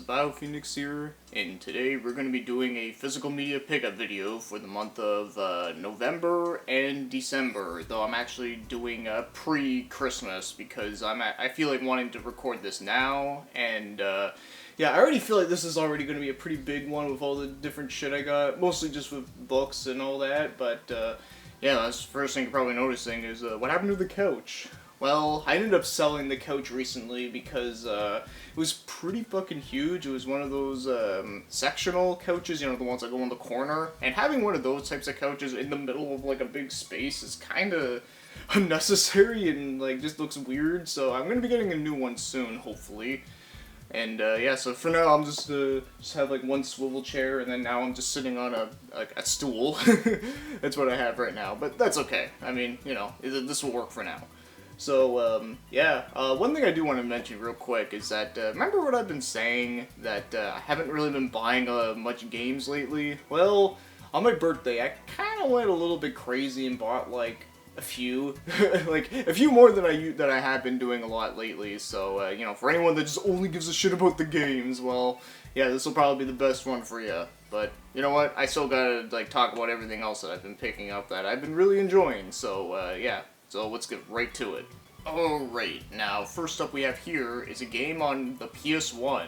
BioPhoenix here, and today we're going to be doing a physical media pickup video for the month of November and December, though I'm actually doing pre-Christmas because I feel like wanting to record this now, and yeah, I already feel like this is already going to be a pretty big one with all the different shit I got, mostly just with books and all that, but yeah, that's the first thing you're probably noticing is what happened to the couch? Well, I ended up selling the couch recently because it was pretty fucking huge. It was one of those sectional couches, you know, the ones that go in the corner. And having one of those types of couches in the middle of like a big space is kind of unnecessary and like just looks weird. So I'm gonna be getting a new one soon, hopefully. And yeah, so for now I'm just have like one swivel chair, and then now I'm just sitting on a stool. That's what I have right now, but that's okay. I mean, you know, this will work for now. So, yeah, one thing I do want to mention real quick is that, remember what I've been saying, that I haven't really been buying much games lately? Well, on my birthday, I kind of went a little bit crazy and bought, like, a few. Like, a few more than I have been doing a lot lately, so, you know, for anyone that just only gives a shit about the games, well, yeah, this will probably be the best one for you. But, you know what, I still gotta, like, talk about everything else that I've been picking up that I've been really enjoying, so, yeah. So let's get right to it. Alright, now first up we have here is a game on the PS1.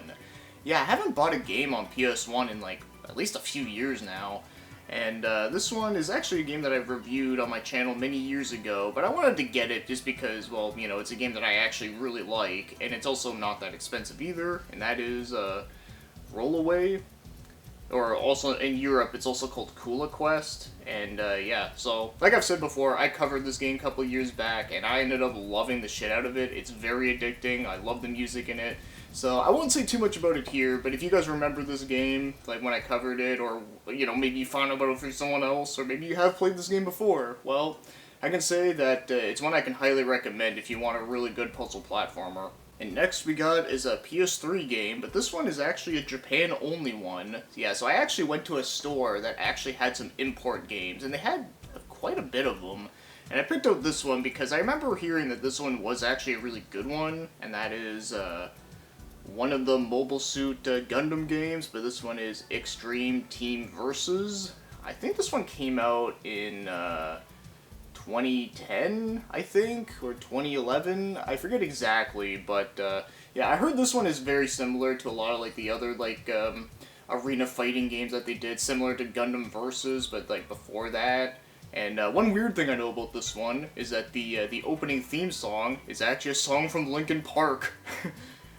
Yeah, I haven't bought a game on PS1 in like at least a few years now. And this one is actually a game that I've reviewed on my channel many years ago, but I wanted to get it just because, well, you know, it's a game that I actually really like, and it's also not that expensive either, and that is Rollaway. Or also in Europe, it's also called Kula Quest, and yeah, so like I've said before, I covered this game a couple years back, and I ended up loving the shit out of it. It's very addicting. I love the music in it, so I won't say too much about it here. But if you guys remember this game, like when I covered it, or you know, maybe you found out about it from someone else, or maybe you have played this game before, well, I can say that it's one I can highly recommend if you want a really good puzzle platformer. And next we got is a PS3 game, but this one is actually a Japan-only one. Yeah, so I actually went to a store that actually had some import games, and they had quite a bit of them. And I picked out this one because I remember hearing that this one was actually a really good one, and that is one of the Mobile Suit Gundam games, but this one is Extreme Team Versus. I think this one came out in 2010, I think, or 2011, I forget exactly, but yeah, I heard this one is very similar to a lot of like the other like arena fighting games that they did, similar to Gundam Versus, but like before that. And one weird thing I know about this one is that the opening theme song is actually a song from Linkin Park.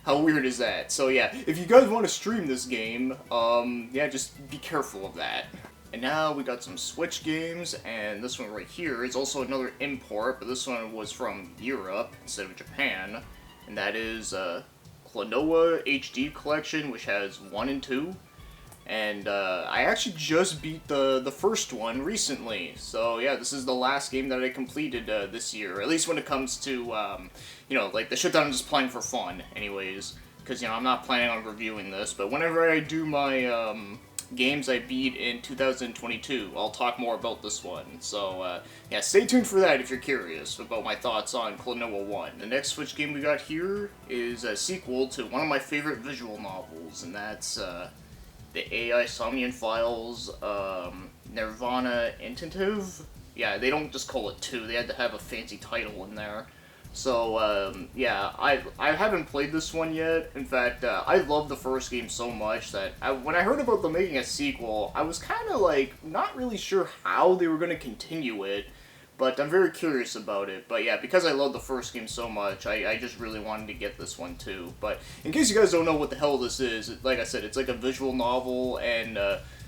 How weird is that? So yeah, if you guys want to stream this game, yeah, just be careful of that. And now we got some Switch games, and this one right here is also another import, but this one was from Europe instead of Japan, and that is Klonoa HD Collection, which has 1 and 2, and I actually just beat the first one recently, so yeah, this is the last game that I completed this year, at least when it comes to, you know, like the shit that I'm just playing for fun, anyways, because, you know, I'm not planning on reviewing this, but whenever I do my, games I beat in 2022. I'll talk more about this one. So, yeah, stay tuned for that if you're curious about my thoughts on Klonoa 1. The next Switch game we got here is a sequel to one of my favorite visual novels, and that's the AI Somnian Files Nirvana Intentive. Yeah, they don't just call it 2, they had to have a fancy title in there. So, yeah, I haven't played this one yet. In fact, I love the first game so much that when I heard about them making a sequel, I was kind of, like, not really sure how they were going to continue it, but I'm very curious about it. But yeah, because I love the first game so much, I just really wanted to get this one too. But in case you guys don't know what the hell this is, like I said, it's like a visual novel, and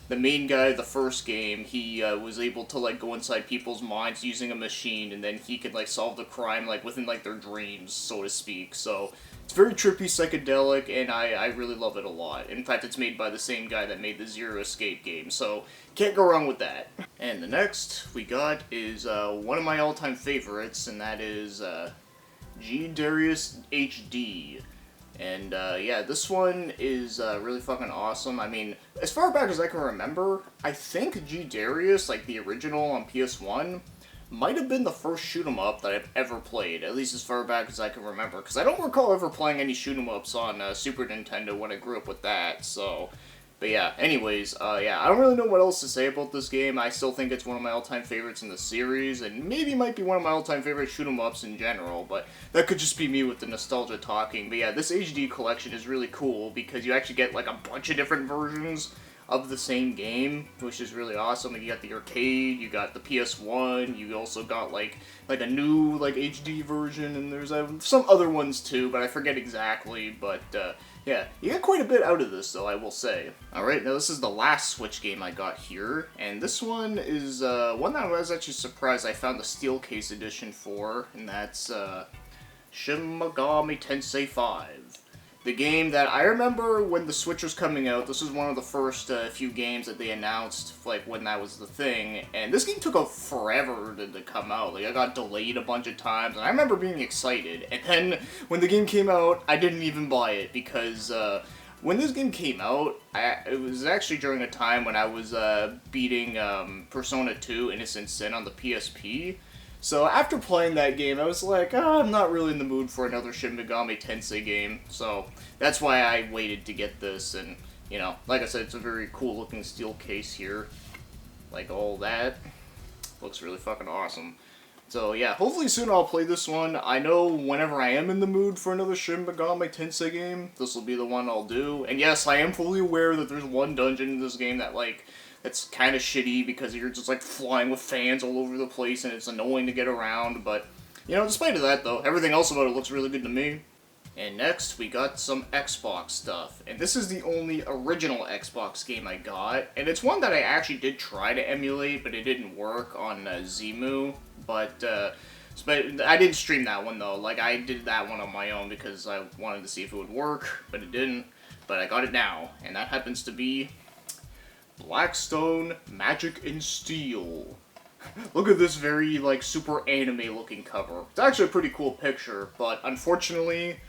the main guy, the first game, he was able to like go inside people's minds using a machine, and then he could like solve the crime like within like their dreams, so to speak. So it's very trippy, psychedelic, and I really love it a lot. In fact, it's made by the same guy that made the Zero Escape game, so can't go wrong with that. And the next we got is one of my all-time favorites, and that is G Darius HD. And, yeah, this one is, really fucking awesome. I mean, as far back as I can remember, I think G Darius, like the original on PS1, might have been the first shoot 'em up that I've ever played, at least as far back as I can remember, because I don't recall ever playing any shoot 'em ups on Super Nintendo when I grew up with that, so... But yeah, anyways, yeah, I don't really know what else to say about this game. I still think it's one of my all-time favorites in the series, and maybe might be one of my all-time favorite shoot 'em ups in general, but that could just be me with the nostalgia talking. But yeah, this HD collection is really cool, because you actually get, like, a bunch of different versions of the same game, which is really awesome. Like, you got the arcade, you got the PS1, you also got, like a new, like, HD version, and there's some other ones, too, but I forget exactly, but, yeah, you get quite a bit out of this, though, I will say. Alright, now this is the last Switch game I got here, and this one is, one that I was actually surprised I found the Steel Case edition for, and that's, Shin Megami Tensei 5. The game that I remember when the Switch was coming out, this was one of the first few games that they announced, like, when that was the thing, and this game took forever to come out. Like, it got delayed a bunch of times, and I remember being excited, and then when the game came out, I didn't even buy it, because, when this game came out, it was actually during a time when I was, beating, Persona 2 Innocent Sin on the PSP. So after playing that game, I was like, oh, I'm not really in the mood for another Shin Megami Tensei game. So that's why I waited to get this. And, you know, like I said, it's a very cool looking steel case here. Like all that. Looks really fucking awesome. So yeah, hopefully soon I'll play this one. I know whenever I am in the mood for another Shin Megami Tensei game, this will be the one I'll do. And yes, I am fully aware that there's one dungeon in this game that, like, it's kind of shitty because you're just, like, flying with fans all over the place and it's annoying to get around, but, you know, despite of that, though, everything else about it looks really good to me. And next, we got some Xbox stuff, and this is the only original Xbox game I got, and it's one that I actually did try to emulate, but it didn't work on Zemu, but I didn't stream that one, though. Like, I did that one on my own because I wanted to see if it would work, but it didn't, but I got it now, and that happens to be Blackstone Magic and Steel. Look at this very, like, super anime-looking cover. It's actually a pretty cool picture, but unfortunately,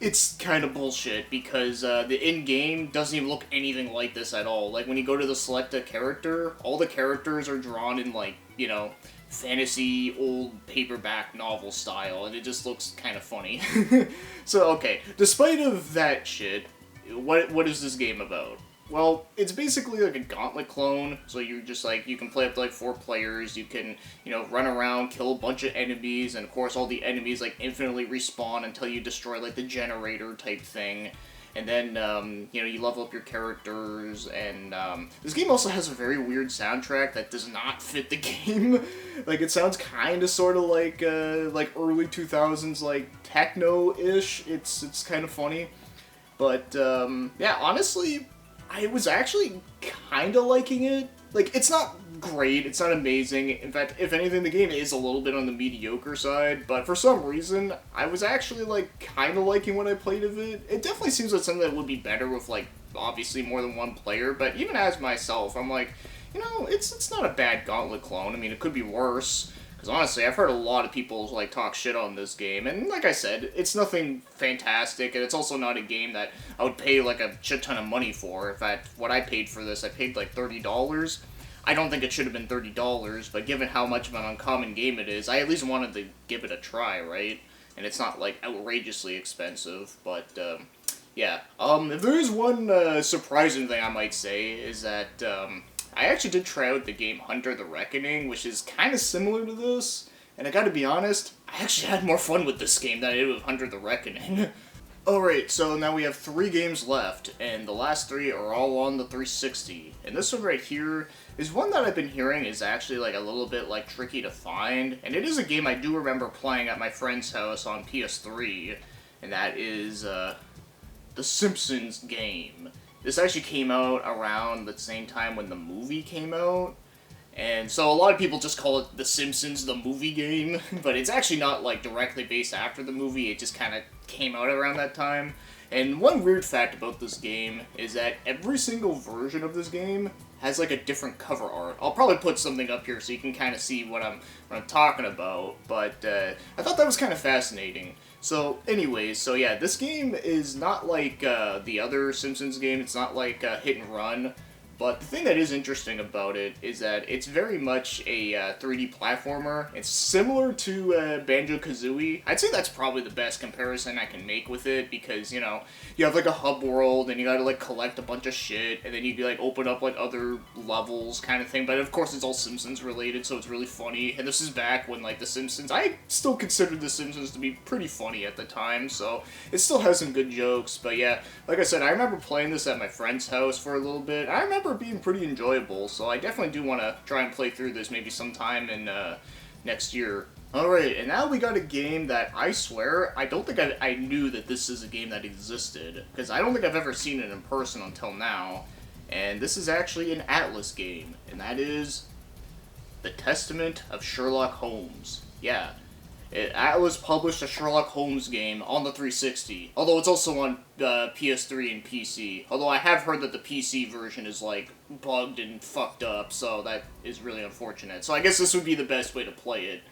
it's kind of bullshit, because the in-game doesn't even look anything like this at all. Like, when you go to select a character, all the characters are drawn in, like, you know, fantasy, old paperback novel style, and it just looks kind of funny. So, okay, despite of that shit, what is this game about? Well, it's basically like a Gauntlet clone, so you're just like, you can play up to like 4 players, you can, you know, run around, kill a bunch of enemies, and of course all the enemies like infinitely respawn until you destroy like the generator type thing. And then, you know, you level up your characters, and this game also has a very weird soundtrack that does not fit the game. Like, it sounds kind of sort of like early 2000s, like, techno-ish. It's kind of funny. But, yeah, honestly, I was actually kind of liking it. Like, it's not great, it's not amazing. In fact, if anything, the game is a little bit on the mediocre side, but for some reason, I was actually, like, kind of liking what I played of it. It definitely seems like something that would be better with, like, obviously more than one player, but even as myself, I'm like, you know, it's not a bad Gauntlet clone. I mean, it could be worse. Because honestly, I've heard a lot of people, like, talk shit on this game, and like I said, it's nothing fantastic, and it's also not a game that I would pay, like, a shit ton of money for. In fact, what I paid for this, I paid, like, $30. I don't think it should have been $30, but given how much of an uncommon game it is, I at least wanted to give it a try, right? And it's not, like, outrageously expensive, but, yeah. If there is one, surprising thing I might say, is that, I actually did try out the game Hunter the Reckoning, which is kind of similar to this, and I gotta be honest, I actually had more fun with this game than I did with Hunter the Reckoning. Alright, so now we have 3 games left, and the last 3 are all on the 360. And this one right here is one that I've been hearing is actually like a little bit like tricky to find, and it is a game I do remember playing at my friend's house on PS3, and that is, The Simpsons game. This actually came out around the same time when the movie came out, and so a lot of people just call it The Simpsons the movie game, but it's actually not like directly based after the movie, it just kind of came out around that time. And one weird fact about this game is that every single version of this game has like a different cover art. I'll probably put something up here so you can kind of see what I'm talking about, but I thought that was kind of fascinating. So, anyways, so yeah, this game is not like the other Simpsons game. It's not like Hit and Run, But the thing that is interesting about it is that it's very much a 3D platformer. It's similar to Banjo-Kazooie. I'd say that's probably the best comparison I can make with it because, you know, you have like a hub world and you gotta like collect a bunch of shit and then you like open up like other levels kind of thing. But of course it's all Simpsons related, so it's really funny. And this is back when like The Simpsons, I still considered The Simpsons to be pretty funny at the time, so it still has some good jokes. But yeah, like I said, I remember playing this at my friend's house for a little bit. I remember it being pretty enjoyable, so I definitely do want to try and play through this maybe sometime in next year. Alright, and now we got a game that I swear, I don't think I knew that this is a game that existed, because I don't think I've ever seen it in person until now, and this is actually an Atlas game, and that is The Testament of Sherlock Holmes. Yeah. Atlas published a Sherlock Holmes game on the 360, although it's also on PS3 and PC. Although I have heard that the PC version is, like, bugged and fucked up, so that is really unfortunate. So I guess this would be the best way to play it.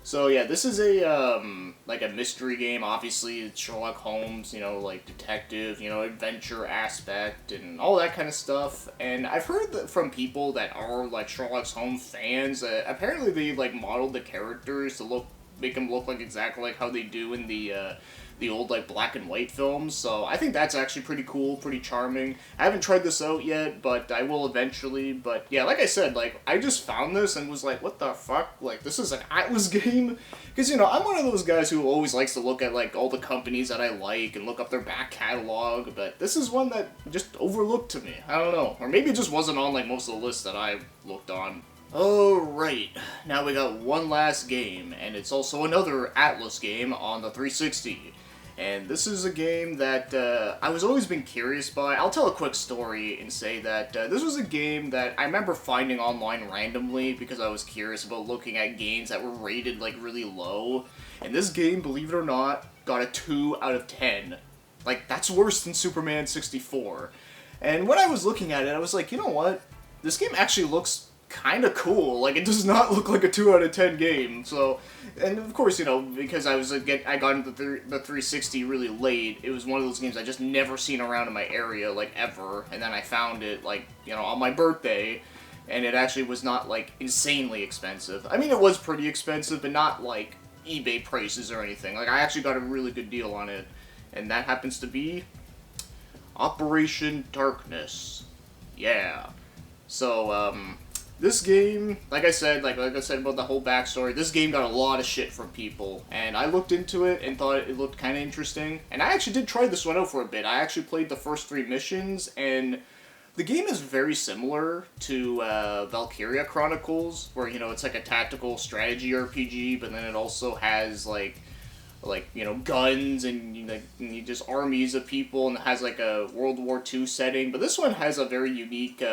So yeah, this is a, like a mystery game. Obviously, it's Sherlock Holmes, you know, like detective, you know, adventure aspect, and all that kind of stuff. And I've heard that from people that are, like, Sherlock Holmes fans, apparently they, like, modeled the characters to make them look like exactly like how they do in the old, like, black and white films, so I think that's actually pretty cool, pretty charming. I haven't tried this out yet, but I will eventually, but yeah, like I said, like, I just found this and was like, what the fuck, like, this is an Atlas game? Because, you know, I'm one of those guys who always likes to look at, like, all the companies that I like and look up their back catalog, but this is one that just overlooked to me, I don't know, or maybe it just wasn't on, like, most of the lists that I looked on. Alright, now we got one last game, and it's also another Atlas game on the 360. And this is a game that I was always been curious by. I'll tell a quick story and say that this was a game that I remember finding online randomly because I was curious about looking at games that were rated like really low. And this game, believe it or not, got a 2 out of 10. Like, that's worse than Superman 64. And when I was looking at it, I was like, you know what? This game actually looks kind of cool. Like, it does not look like a 2 out of 10 game. So, and of course, you know, because I got into the 360 really late, it was one of those games I just never seen around in my area, like, ever. And then I found it, like, you know, on my birthday, and it actually was not, like, insanely expensive. I mean, it was pretty expensive, but not, like, eBay prices or anything. Like, I actually got a really good deal on it, and that happens to be Operation Darkness. Yeah. So, this game, like I said about the whole backstory, this game got a lot of shit from people, and I looked into it and thought it looked kind of interesting, and I actually did try this one out for a bit. I actually played the first 3 missions, and the game is very similar to Valkyria Chronicles, where, you know, it's like a tactical strategy RPG, but then it also has, like, you know, guns and you just armies of people, and it has like a World War II setting. But this one has a very unique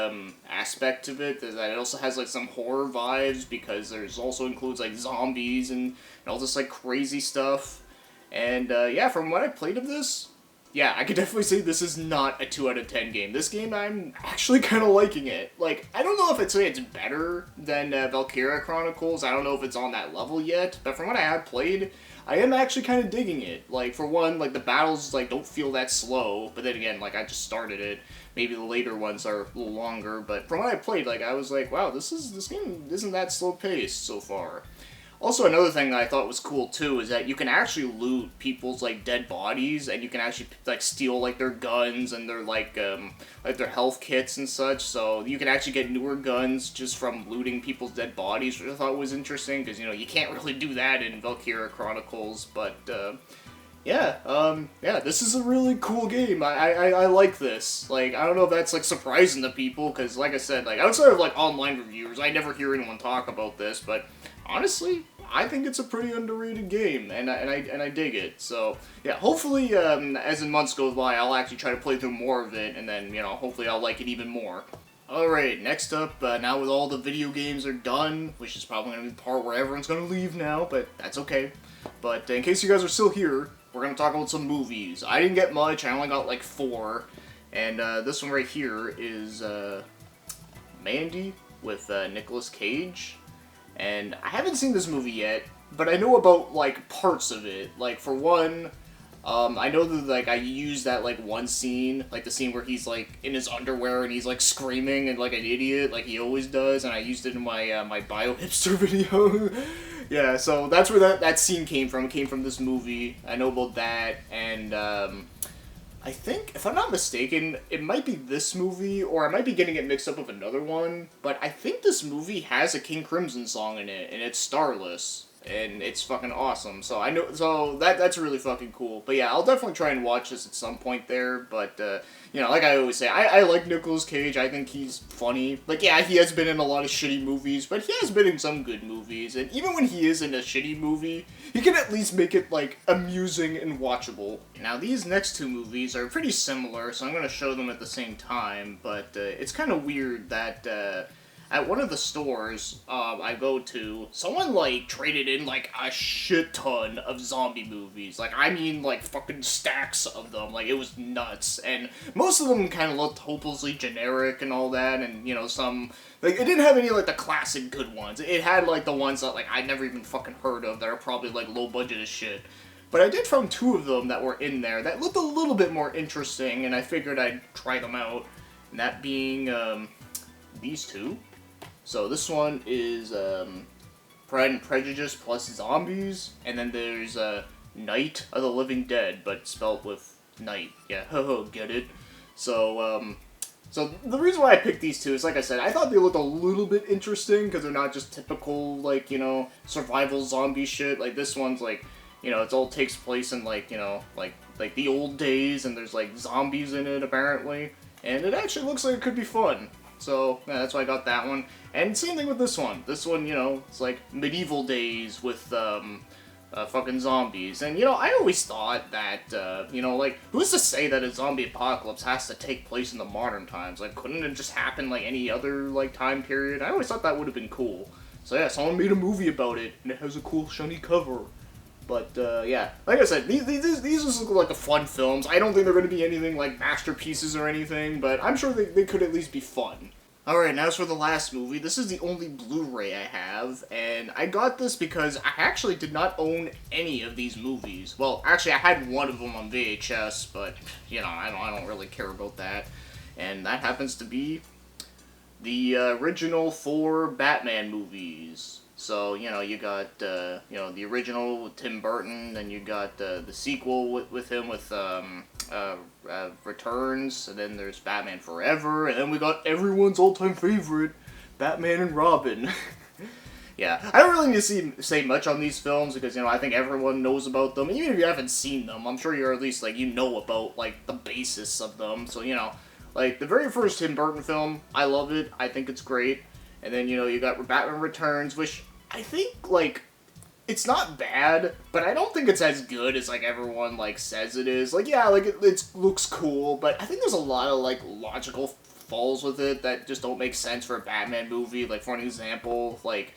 aspect to it, that it also has like some horror vibes, because there's also includes like zombies and all this like crazy stuff. And yeah, from what I played of this, yeah, I could definitely say this is not a 2 out of 10 game. This game, I'm actually kind of liking it. Like, I don't know if I'd say it's better than Valkyria Chronicles. I don't know if it's on that level yet, but from what I have played, I am actually kind of digging it. Like, for one, like, the battles, like, don't feel that slow, but then again, like, I just started it. Maybe the later ones are a little longer, but from what I played, like, I was like, wow, this game isn't that slow-paced so far. Also, another thing that I thought was cool, too, is that you can actually loot people's, like, dead bodies, and you can actually, like, steal, like, their guns and their, like their health kits and such, so you can actually get newer guns just from looting people's dead bodies, which I thought was interesting, because, you know, you can't really do that in Valkyria Chronicles, but, yeah, this is a really cool game. I like this. Like, I don't know if that's, like, surprising to people, because, like I said, like, outside of, like, online reviewers, I never hear anyone talk about this, but honestly, I think it's a pretty underrated game, and I dig it. So, yeah, hopefully, as the months go by, I'll actually try to play through more of it, and then, you know, hopefully I'll like it even more. Alright, next up, now with all the video games are done, which is probably going to be the part where everyone's going to leave now, but that's okay. But in case you guys are still here, we're going to talk about some movies. I didn't get much, I only got like 4, and this one right here is Mandy with Nicolas Cage. And I haven't seen this movie yet, but I know about, like, parts of it. Like, for one, I know that, like, I used that, like, one scene, like, the scene where he's, like, in his underwear and he's, like, screaming and, like, an idiot, like he always does, and I used it in my, my bio-hipster video. Yeah, so that's where that scene came from. It came from this movie. I know about that, and, I think, if I'm not mistaken, it might be this movie, or I might be getting it mixed up with another one, but I think this movie has a King Crimson song in it, and it's starless. And it's fucking awesome. So I know, so that's really fucking cool. But yeah, I'll definitely try and watch this at some point there. But you know, like I always say, I like Nicolas Cage. I think he's funny. Like, yeah, he has been in a lot of shitty movies, but he has been in some good movies. And even when he is in a shitty movie, he can at least make it like amusing and watchable. Now these next two movies are pretty similar, so I'm gonna show them at the same time. But it's kind of weird that. At one of the stores I go to, someone, like, traded in, like, a shit ton of zombie movies. Like, I mean, like, fucking stacks of them. Like, it was nuts. And most of them kind of looked hopelessly generic and all that, and, you know, some... Like, it didn't have any, like, the classic good ones. It had, like, the ones that, like, I'd never even fucking heard of that are probably, like, low budget as shit. But I did find two of them that were in there that looked a little bit more interesting, and I figured I'd try them out. And that being, these two. So this one is Pride and Prejudice plus zombies, and then there's Night of the Living Dead, but spelled with night. Yeah, get it? So so the reason why I picked these two is, like I said, I thought they looked a little bit interesting because they're not just typical, like, you know, survival zombie shit. Like, this one's like, you know, it all takes place in, like, you know, like the old days, and there's like zombies in it apparently, and it actually looks like it could be fun. So, yeah, that's why I got that one. And same thing with this one. This one, you know, it's like medieval days with, fucking zombies. And, you know, I always thought that, you know, like, who's to say that a zombie apocalypse has to take place in the modern times? Like, couldn't it just happen, like, any other, like, time period? I always thought that would have been cool. So, yeah, someone made a movie about it, and it has a cool, shiny cover. But, yeah, like I said, these just look like the fun films. I don't think they're going to be anything like masterpieces or anything, but I'm sure they could at least be fun. Alright, now as for the last movie, this is the only Blu-ray I have, and I got this because I actually did not own any of these movies. Well, actually, I had one of them on VHS, but, you know, I don't really care about that. And that happens to be the original 4 Batman movies. So, you know, you got, you know, the original with Tim Burton, then you got the sequel with him with Returns, and then there's Batman Forever, and then we got everyone's all-time favorite, Batman and Robin. Yeah, I don't really need to say much on these films, because, you know, I think everyone knows about them. Even if you haven't seen them, I'm sure you're at least, like, you know about, like, the basis of them. So, you know, like, the very first Tim Burton film, I love it. I think it's great. And then, you know, you got Batman Returns, which I think, like, it's not bad, but I don't think it's as good as, like, everyone, like, says it is. Like, yeah, like, it looks cool, but I think there's a lot of, like, logical falls with it that just don't make sense for a Batman movie. Like, for an example, like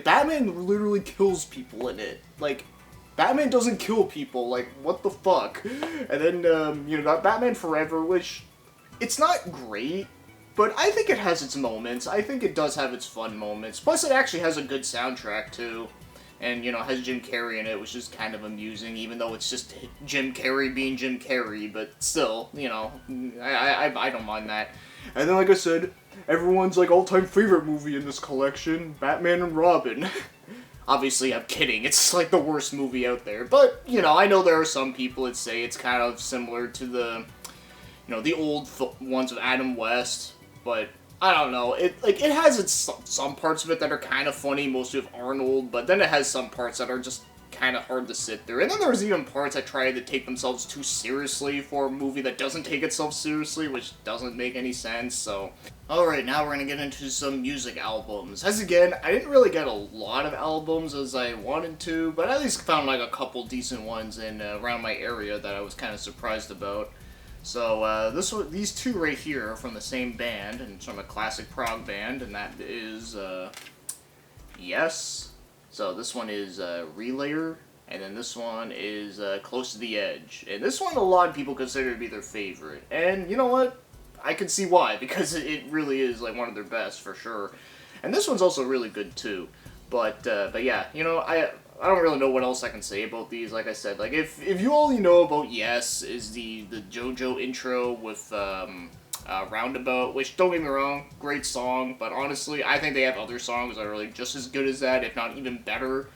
Batman literally kills people in it. Like, Batman doesn't kill people. Like, what the fuck? And then, you know, got Batman Forever, which, it's not great, but I think it has its moments. I think it does have its fun moments. Plus, it actually has a good soundtrack, too. And, you know, has Jim Carrey in it, which is kind of amusing, even though it's just Jim Carrey being Jim Carrey. But still, you know, I don't mind that. And then, like I said, everyone's, like, all-time favorite movie in this collection, Batman and Robin. Obviously, I'm kidding. It's, like, the worst movie out there. But, you know, I know there are some people that say it's kind of similar to the, you know, the old ones of Adam West. But I don't know. It has some parts of it that are kind of funny, mostly with Arnold, but then it has some parts that are just kind of hard to sit through. And then there's even parts that try to take themselves too seriously for a movie that doesn't take itself seriously, which doesn't make any sense. So, alright, now we're gonna get into some music albums. As again, I didn't really get a lot of albums as I wanted to, but I at least found like a couple decent ones in around my area that I was kind of surprised about. So, these two right here are from the same band, and it's from a classic prog band, and that is, Yes. So, this one is, Relayer, and then this one is, Close to the Edge. And this one a lot of people consider to be their favorite. And, you know what? I can see why, because it really is, like, one of their best, for sure. And this one's also really good, too. But yeah, you know, I don't really know what else I can say about these. Like I said, like if you only know about Yes is the JoJo intro with Roundabout, which don't get me wrong, great song, but honestly, I think they have other songs that are like just as good as that, if not even better.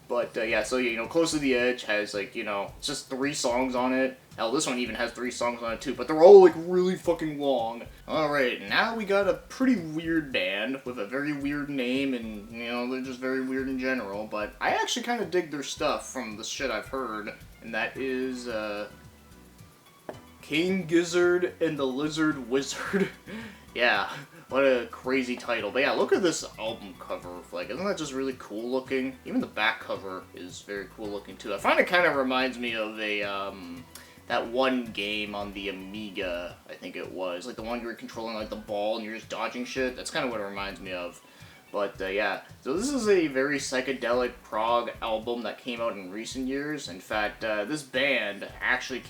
But yeah, so you know, Close to the Edge has like, you know, just 3 songs on it. Hell, this one even has 3 songs on it too, but they're all like really fucking long. Alright, now we got a pretty weird band with a very weird name, and you know, they're just very weird in general, but I actually kind of dig their stuff from the shit I've heard, and that is, King Gizzard and the Lizard Wizard. Yeah, what a crazy title. But yeah, look at this album cover. Like, isn't that just really cool looking? Even the back cover is very cool looking too. I find it kind of reminds me of a, that one game on the Amiga, I think it was. Like the one you were controlling like the ball and you're just dodging shit. That's kind of what it reminds me of. But yeah, so this is a very psychedelic prog album that came out in recent years. In fact, this band actually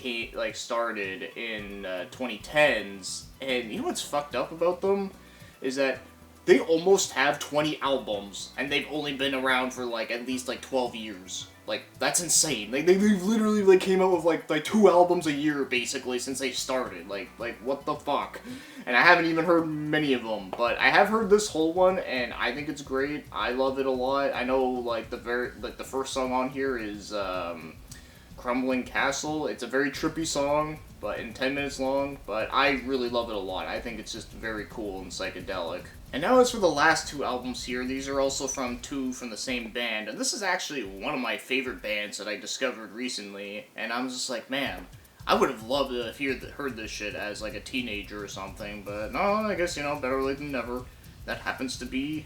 started in 2010s, and you know what's fucked up about them? Is that they almost have 20 albums, and they've only been around for like at least like 12 years. Like, that's insane. They've literally like came out with like 2 albums a year basically since they started. Like what the fuck? And I haven't even heard many of them, but I have heard this whole one, and I think it's great. I love it a lot. I know like the first song on here is Crumbling Castle. It's a very trippy song, but 10 minutes long, but I really love it a lot. I think it's just very cool and psychedelic. And now as for the last 2 albums here, these are also from the same band, and this is actually one of my favorite bands that I discovered recently, and I'm just like, man, I would have loved to have heard this shit as like a teenager or something, but no, I guess, you know, better late than never. That happens to be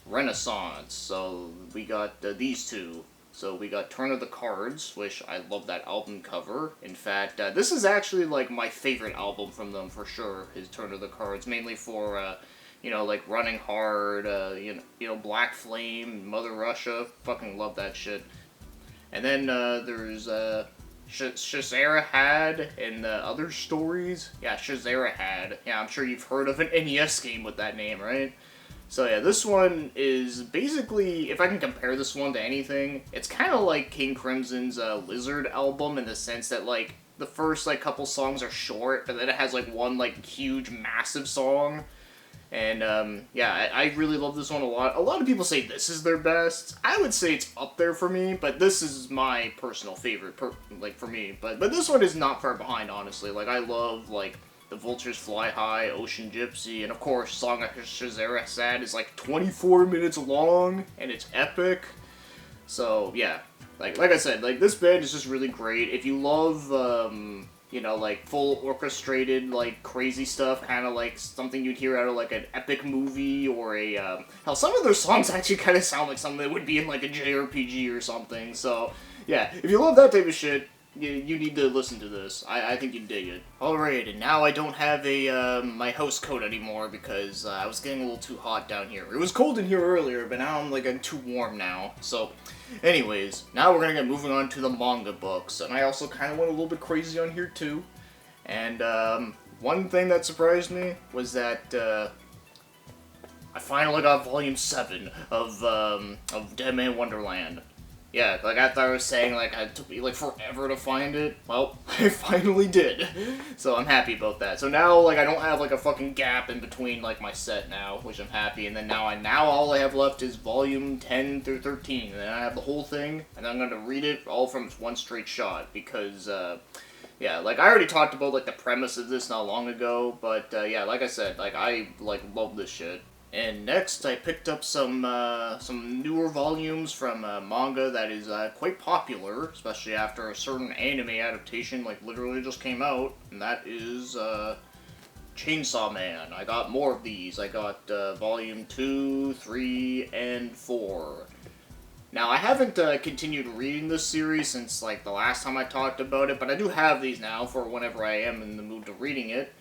Renaissance. So we got these 2. So we got Turn of the Cards, which I love that album cover. In fact, this is actually like my favorite album from them for sure, is Turn of the Cards, mainly for you know, like Running Hard, you know, Black Flame, Mother Russia, fucking love that shit. And then there's Shazarahad and Other Stories. Yeah, Shazarahad. Yeah, I'm sure you've heard of an NES game with that name, right? So yeah, this one is basically, if I can compare this one to anything, it's kind of like King Crimson's Lizard album in the sense that like the first like couple songs are short, but then it has like one like huge massive song. And, yeah, I really love this one a lot. A lot of people say this is their best. I would say it's up there for me, but this is my personal favorite, for me. But this one is not far behind, honestly. Like, I love, like, The Vultures Fly High, Ocean Gypsy, and, of course, Song of Shazarahad is, like, 24 minutes long, and it's epic. So, yeah. Like I said, like, this band is just really great. If you love, you know, like, full orchestrated, like, crazy stuff, kind of like something you'd hear out of, like, an epic movie, or a, hell, some of their songs actually kind of sound like something that would be in, like, a JRPG or something, so, yeah, if you love that type of shit, you need to listen to this. I think you'd dig it. Alright, and now I don't have my house coat anymore because I was getting a little too hot down here. It was cold in here earlier, but now I'm like too warm now. So, anyways, now we're gonna get moving on to the manga books, and I also kind of went a little bit crazy on here too. And one thing that surprised me was that I finally got Volume 7 of Dead Man Wonderland. Yeah, like I thought I was saying, like, it took me, like, forever to find it. Well, I finally did. So I'm happy about that. So now, like, I don't have, like, a fucking gap in between, like, my set now, which I'm happy. And then now all I have left is Volume 10 through 13. And then I have the whole thing, and I'm gonna read it all from one straight shot. Because, yeah, like, I already talked about, like, the premise of this not long ago. But, yeah, like I said, like, I, like, love this shit. And next, I picked up some newer volumes from manga that is quite popular, especially after a certain anime adaptation, like, literally just came out, and that is Chainsaw Man. I got more of these. I got Volume 2, 3, and 4. Now, I haven't continued reading this series since, like, the last time I talked about it, but I do have these now for whenever I am in the mood to reading it.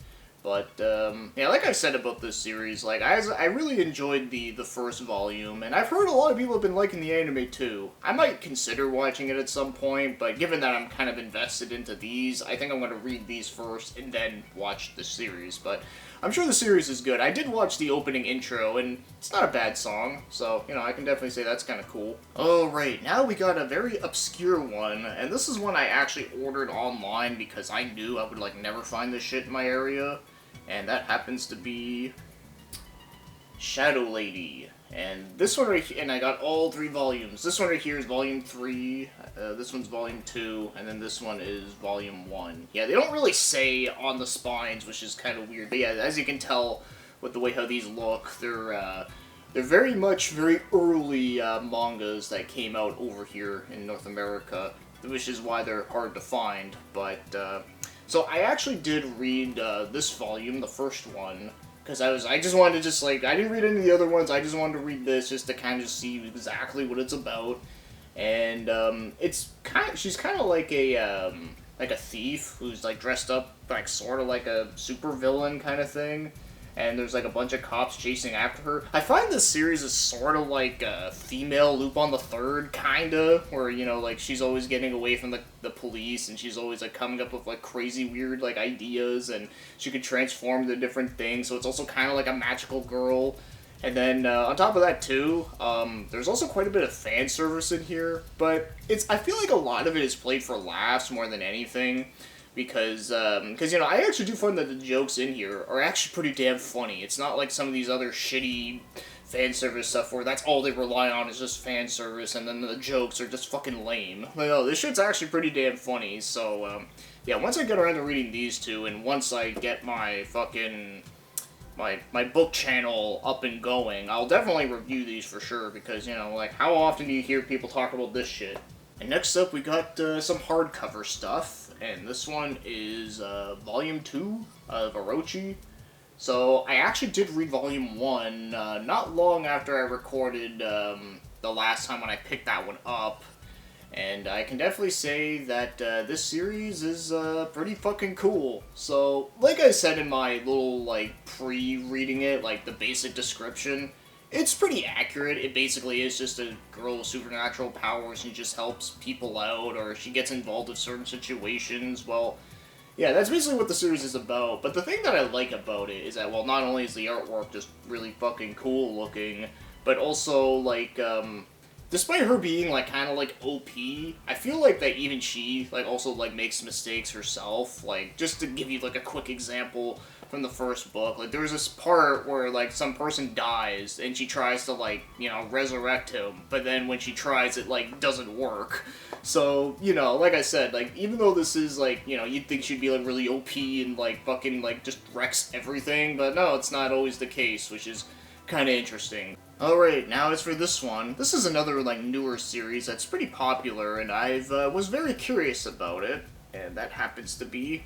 But, yeah, like I've said about this series, like, I really enjoyed the first volume, and I've heard a lot of people have been liking the anime, too. I might consider watching it at some point, but given that I'm kind of invested into these, I think I'm going to read these first, and then watch the series. But I'm sure the series is good. I did watch the opening intro, and it's not a bad song, so, you know, I can definitely say that's kind of cool. Alright, now we got a very obscure one, and this is one I actually ordered online because I knew I would, like, never find this shit in my area, and that happens to be Shadow Lady. And this one right here, and I got all 3 volumes. This one right here is volume 3, this one's volume 2, and then this one is volume 1. Yeah, they don't really say on the spines, which is kind of weird. But yeah, as you can tell with the way how these look, they're very much very early mangas that came out over here in North America, which is why they're hard to find. But, so I actually did read this volume, the first one, because I just wanted to just, like, I didn't read any of the other ones, I just wanted to read this just to kind of see exactly what it's about. And, she's kind of like a thief who's, like, dressed up, like, sort of like a supervillain kind of thing. And there's, like, a bunch of cops chasing after her. I find this series is sort of like a female Lupin the Third, kinda, where, you know, like, she's always getting away from the police, and she's always, like, coming up with, like, crazy, weird, like, ideas, and she can transform into different things, so it's also kind of like a magical girl. And then, on top of that, too, there's also quite a bit of fan service in here, but I feel like a lot of it is played for laughs more than anything. Because, you know, I actually do find that the jokes in here are actually pretty damn funny. It's not like some of these other shitty fan service stuff where that's all they rely on is just fan service, and then the jokes are just fucking lame. Like, no, this shit's actually pretty damn funny, so, yeah, once I get around to reading these two, and once I get my fucking, my book channel up and going, I'll definitely review these for sure, because, you know, like, how often do you hear people talk about this shit? And next up, we got, some hardcover stuff. And this one is Volume 2 of Orochi. So I actually did read Volume 1 not long after I recorded the last time when I picked that one up. And I can definitely say that this series is pretty fucking cool. So, like I said in my little, like, pre-reading it, like, the basic description, it's pretty accurate. It basically is just a girl with supernatural powers and just helps people out, or she gets involved in certain situations. Well, yeah, that's basically what the series is about. But the thing that I like about it is that, well, not only is the artwork just really fucking cool looking, but also, like, despite her being, like, kind of, like, OP, I feel like that even she, like, also, like, makes mistakes herself. Like, just to give you, like, a quick example from the first book, like, there's this part where, like, some person dies, and she tries to, like, you know, resurrect him, but then when she tries, it, like, doesn't work. So, you know, like I said, like, even though this is, like, you know, you'd think she'd be, like, really OP and, like, fucking, like, just wrecks everything, but no, it's not always the case, which is kind of interesting. Alright, now as for this one, this is another, like, newer series that's pretty popular, and was very curious about it, and that happens to be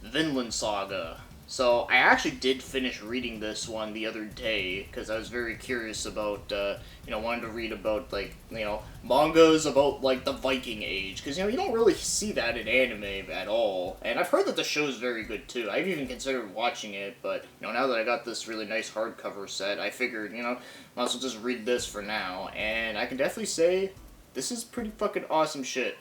Vinland Saga. So, I actually did finish reading this one the other day, because I was very curious about, you know, wanted to read about, like, you know, mangas about, like, the Viking Age, because, you know, you don't really see that in anime at all, and I've heard that the show's very good, too. I've even considered watching it, but, you know, now that I got this really nice hardcover set, I figured, you know, might as well just read this for now, and I can definitely say, this is pretty fucking awesome shit.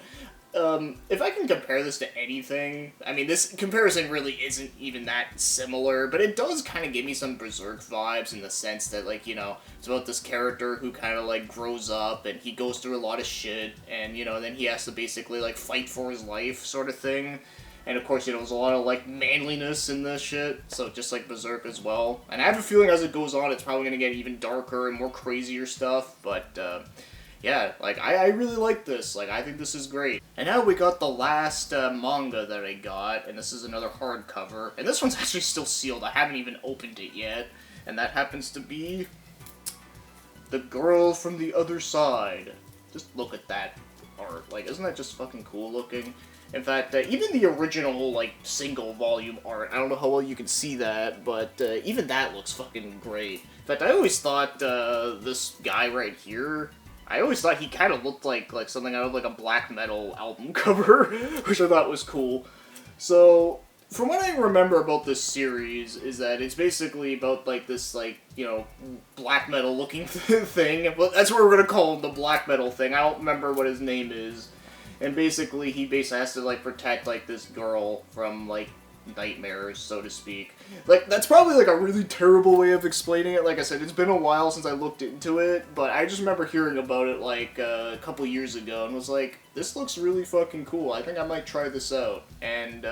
If I can compare this to anything, I mean, this comparison really isn't even that similar, but it does kind of give me some Berserk vibes in the sense that, like, you know, it's about this character who kind of, like, grows up, and he goes through a lot of shit, and, you know, then he has to basically, like, fight for his life, sort of thing. And, of course, you know, there's a lot of, like, manliness in this shit, so just like Berserk as well. And I have a feeling as it goes on, it's probably going to get even darker and more crazier stuff, but, yeah, like, I really like this. Like, I think this is great. And now we got the last manga that I got, and this is another hardcover. And this one's actually still sealed. I haven't even opened it yet. And that happens to be The Girl from the Other Side. Just look at that art. Like, isn't that just fucking cool looking? In fact, even the original, like, single volume art, I don't know how well you can see that, but even that looks fucking great. In fact, I always thought this guy right here, I always thought he kind of looked like something out of, like, a black metal album cover, which I thought was cool. So, from what I remember about this series, is that it's basically about, like, this, like, you know, black metal looking thing. Well, that's what we're gonna call him, the black metal thing. I don't remember what his name is. And basically, he has to, like, protect, like, this girl from, like, nightmares, so to speak. Like, that's probably, like, a really terrible way of explaining it. Like I said, it's been a while since I looked into it, but I just remember hearing about it, like, a couple years ago, and was like, this looks really fucking cool. I think I might try this out. And,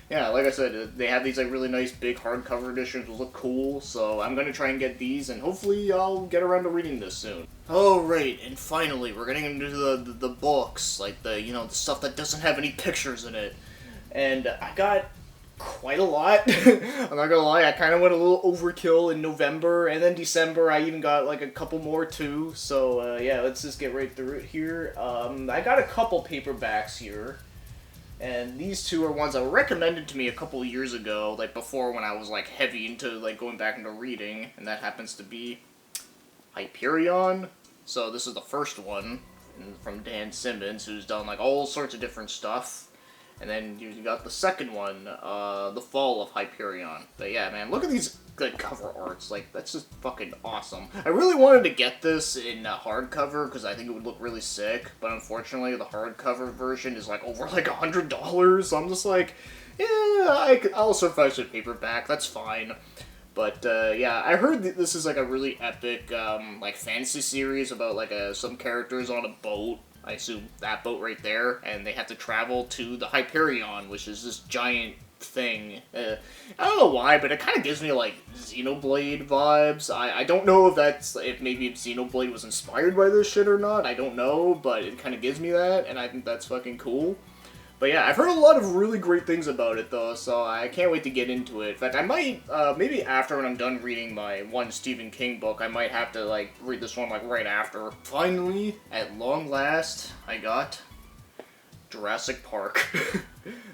yeah, like I said, they have these, like, really nice big hardcover editions that look cool, so I'm gonna try and get these, and hopefully I'll get around to reading this soon. Oh, right, and finally, we're getting into the books, like the, you know, the stuff that doesn't have any pictures in it. And I got quite a lot. I'm not gonna lie, I kind of went a little overkill in November, and then December I even got like a couple more too, so yeah, let's just get right through it here. I got a couple paperbacks here, and these two are ones that were recommended to me a couple years ago, like before when I was like heavy into like going back into reading, and that happens to be Hyperion. So this is the first one from Dan Simmons, who's done like all sorts of different stuff. And then you got the second one, The Fall of Hyperion. But yeah, man, look at these good cover arts. Like, that's just fucking awesome. I really wanted to get this in hardcover because I think it would look really sick. But unfortunately, the hardcover version is like over like $100. So I'm just like, yeah, I'll suffice with paperback. That's fine. But, yeah, I heard this is like a really epic, like, fantasy series about like some characters on a boat. I assume that boat right there, and they have to travel to the Hyperion, which is this giant thing. I don't know why, but it kind of gives me, like, Xenoblade vibes. I don't know if maybe Xenoblade was inspired by this shit or not, I don't know, but it kind of gives me that, and I think that's fucking cool. But yeah, I've heard a lot of really great things about it, though, so I can't wait to get into it. In fact, I might, maybe after when I'm done reading my one Stephen King book, I might have to, like, read this one, like, right after. Finally, at long last, I got Jurassic Park.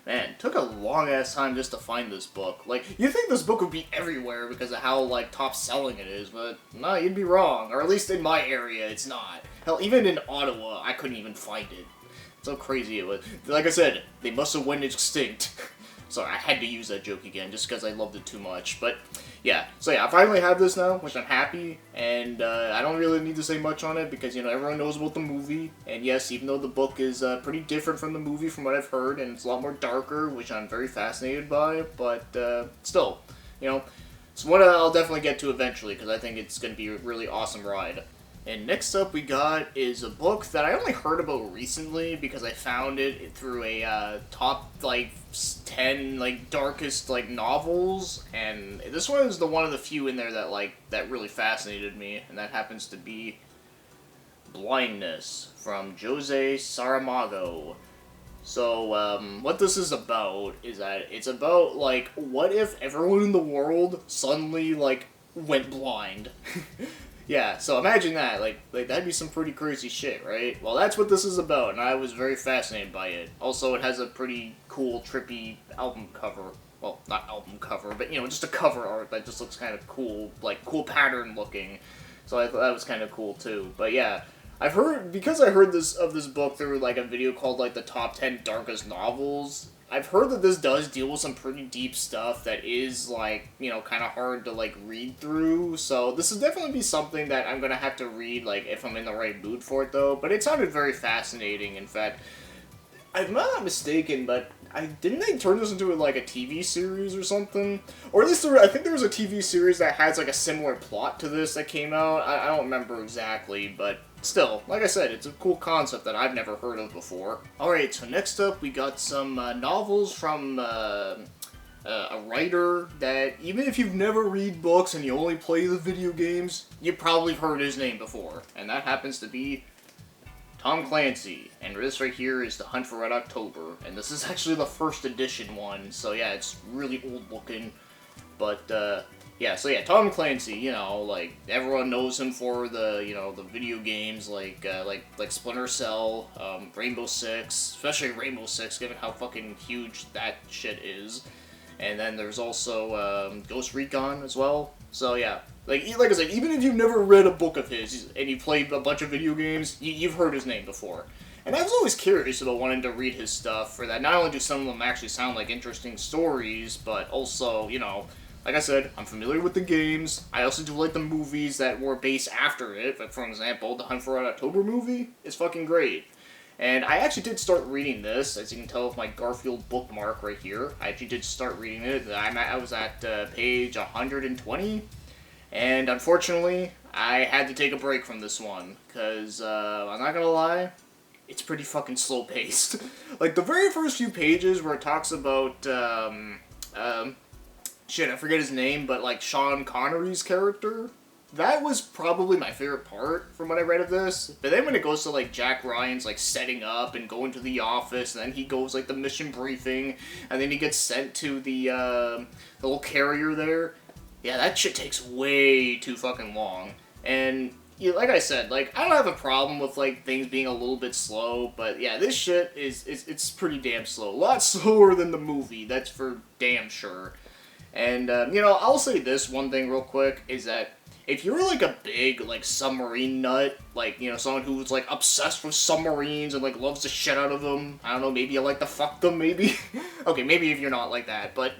Man, it took a long-ass time just to find this book. Like, you'd think this book would be everywhere because of how, like, top-selling it is, but no, you'd be wrong. Or at least in my area, it's not. Hell, even in Ottawa, I couldn't even find it. So crazy it was. Like I said, they must have went extinct. Sorry, I had to use that joke again, just because I loved it too much. But, yeah. So, yeah, I finally have this now, which I'm happy. And, I don't really need to say much on it, because, you know, everyone knows about the movie. And, yes, even though the book is, pretty different from the movie from what I've heard, and it's a lot more darker, which I'm very fascinated by. But, still, you know, it's one I'll definitely get to eventually, because I think it's going to be a really awesome ride. And next up we got is a book that I only heard about recently because I found it through a top, like, 10, like, darkest, like, novels, and this one is one of the few in there that, like, that really fascinated me, and that happens to be Blindness from Jose Saramago. So, what this is about is that it's about, like, what if everyone in the world suddenly, like, went blind? Yeah, so imagine that, like that'd be some pretty crazy shit, right? Well, that's what this is about, and I was very fascinated by it. Also, it has a pretty cool, trippy album cover. Well, not album cover, but, you know, just a cover art that just looks kind of cool, like, cool pattern looking. So I thought that was kind of cool, too. But yeah, because I heard this book through, like, a video called, like, the top 10 darkest novels, I've heard that this does deal with some pretty deep stuff that is, like, you know, kind of hard to, like, read through, so this will definitely be something that I'm gonna have to read, like, if I'm in the right mood for it, though, but it sounded very fascinating. In fact, if I'm not mistaken, but didn't they turn this into, like, a TV series or something? Or at least I think there was a TV series that has, like, a similar plot to this that came out. I don't remember exactly, but still, like I said, it's a cool concept that I've never heard of before. Alright, so next up we got some novels from a writer that, even if you've never read books and you only play the video games, you probably heard his name before. And that happens to be Tom Clancy, and this right here is The Hunt for Red October, and this is actually the first edition one, so yeah, it's really old looking, but, yeah, so yeah, Tom Clancy, you know, like, everyone knows him for the, you know, the video games, like Splinter Cell, Rainbow Six, especially Rainbow Six, given how fucking huge that shit is, and then there's also, Ghost Recon as well, so yeah. Like I said, even if you've never read a book of his, and you played a bunch of video games, you've heard his name before. And I was always curious about wanting to read his stuff, for that not only do some of them actually sound like interesting stories, but also, you know, like I said, I'm familiar with the games. I also do like the movies that were based after it. Like, for example, the Hunt for Red October movie is fucking great. And I actually did start reading this, as you can tell with my Garfield bookmark right here. I actually did start reading it. I was at page 120, and unfortunately, I had to take a break from this one, because I'm not gonna lie, it's pretty fucking slow-paced. Like, the very first few pages where it talks about, shit, I forget his name, but, like, Sean Connery's character, that was probably my favorite part from what I read of this. But then when it goes to, like, Jack Ryan's, like, setting up and going to the office, and then he goes, like, the mission briefing, and then he gets sent to the little carrier there, yeah, that shit takes way too fucking long. And, yeah, like I said, like, I don't have a problem with, like, things being a little bit slow, but, yeah, this shit it's pretty damn slow. A lot slower than the movie, that's for damn sure. And, you know, I'll say this one thing real quick, is that if you're, like, a big, like, submarine nut, like, you know, someone who's, like, obsessed with submarines and, like, loves the shit out of them, I don't know, maybe you like to fuck them, maybe? Okay, maybe if you're not like that, but